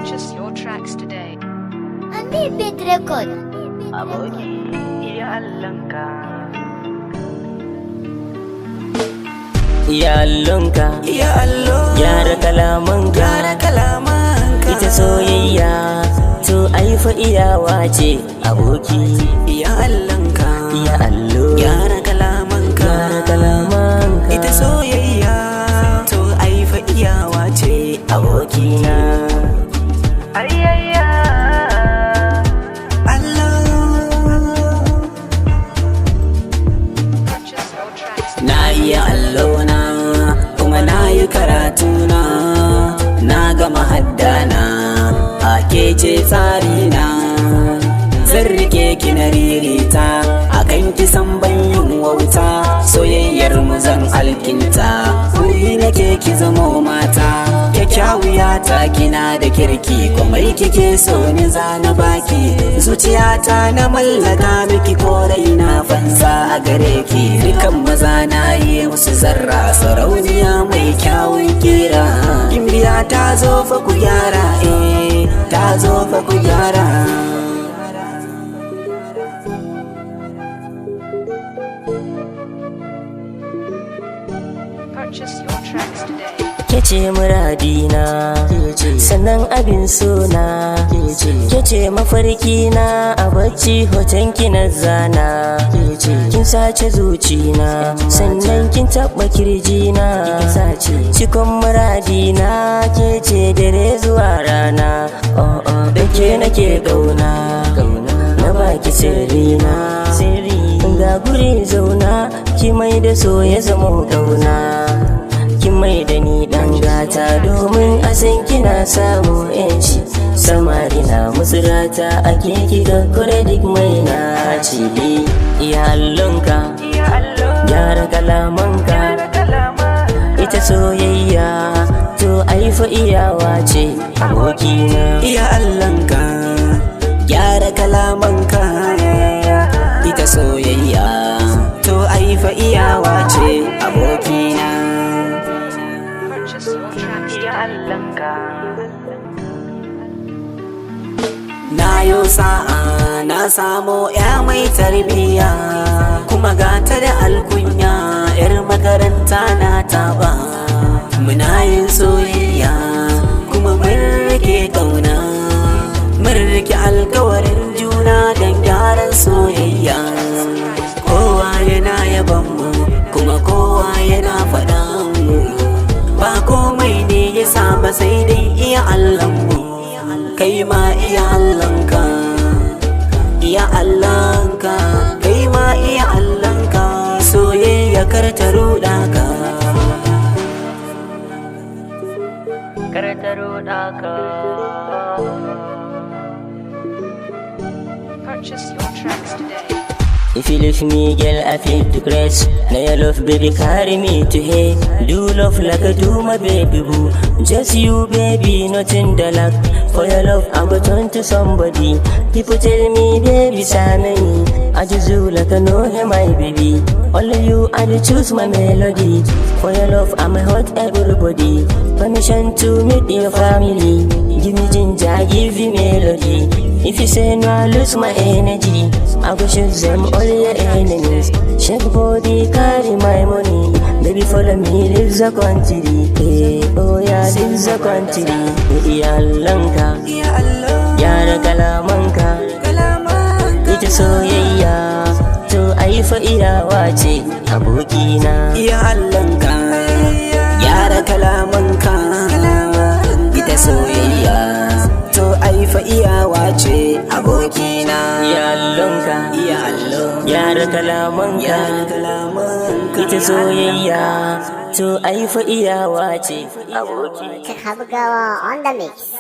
Purchase your tracks today. Ami Big Record. Aboki ya Allahnka, Ya Allonka, ya Allah, gyara kalamanka, gyara kalamanka. ita soyayya to ai fa iyawa ce aboki. Ya Allahnka, Ya Allo, gyara kalamanka, gyara kalamanka, ita soyayya to ai fa iyawa ce abokina. Ayayya Allah, Purchase your tracks today. na iya allona kuma na yi karatuna, na gama haddana a kece tsarina, zan rike ki na ririta akan kisan yin wauta, soyayyar mu zan alkinta, wuri nake ki zamo mata, kyakkyawiya ta kina da kirki, komai kike so ni zana baki, zuciyata na mallaka miki ko raina fansa a gare ki, dukan maza na yi musu zarra, sarauniya mai kyawun kira, gimbiya ta zo fa ku gyara, ta zo fa ku gyara. Purchase your tracks today. Kece muradina, sannan abin sona, kece mafarkina a bacci hotonki na zana, kin sace zucina, sannan kin taɓa kirjina, cikon muradina kece dare zuwa rana, da ke nake ƙauna, na baki sirrina, ga guri zauna, ki mai da so ya zama ƙauna. Kin mai da ni dan gata domin a san kina samu yanci, samari na musurata a keki ga duk mai naci. Ya Allonka, gyara kalamanka, ita soyayya to ai fa iyawa ce abokina. Ya Allahnka, gyara kalamanka, ita soyayya to ai fa iyawa ce abokina. Purchase your tracks today. Allahnka, na yo sa'a na samo ya mai tarbiya, kuma gata da alkunya, yar makaranta na taba, muna yin soyayya kuma mun rike kauna, mun rike alkawarin juna don gyaran soyayya, kowa yana yaban mu kuma kowa yana faɗan mu, ba komai ne ya saba sai dai iya Allahnmu, kai ma iya Allahnka, iya Allahnka, kai ma iya Allahnka, soyayya kar ta ruɗa ka, kar ta ruɗa ka. Purchase your tracks today. If you leave me, girl, I feel depressed. Now your love, baby, carry me to hell. Do love like I do my baby boo. Just you, baby, nothing the luck. For your love, I go turn to somebody. People tell me, baby, Sammy, I just do like I know him, my baby. Only you, I do choose my melody. For your love, I'ma hurt everybody. Permission to meet your family. Give me ginger, give you melody. If you say no, I lose my energy. I go shoot them all your enemies. Shake body, carry my money. Baby, follow me, live the country. Hey, oh yeah, live the country. Ya Allonka, gyara kalamanka, ita soyayya to ai fa iyawa ce abokina. Ya Allahnka, gyara kalamanka, ita soyayya to ai fa iyawa ce abokina. Ya Allonka, Ya Allah, gyara kalamanka, ita soyayya to ai fa iyawa ce abokina. Habgawa on the mix.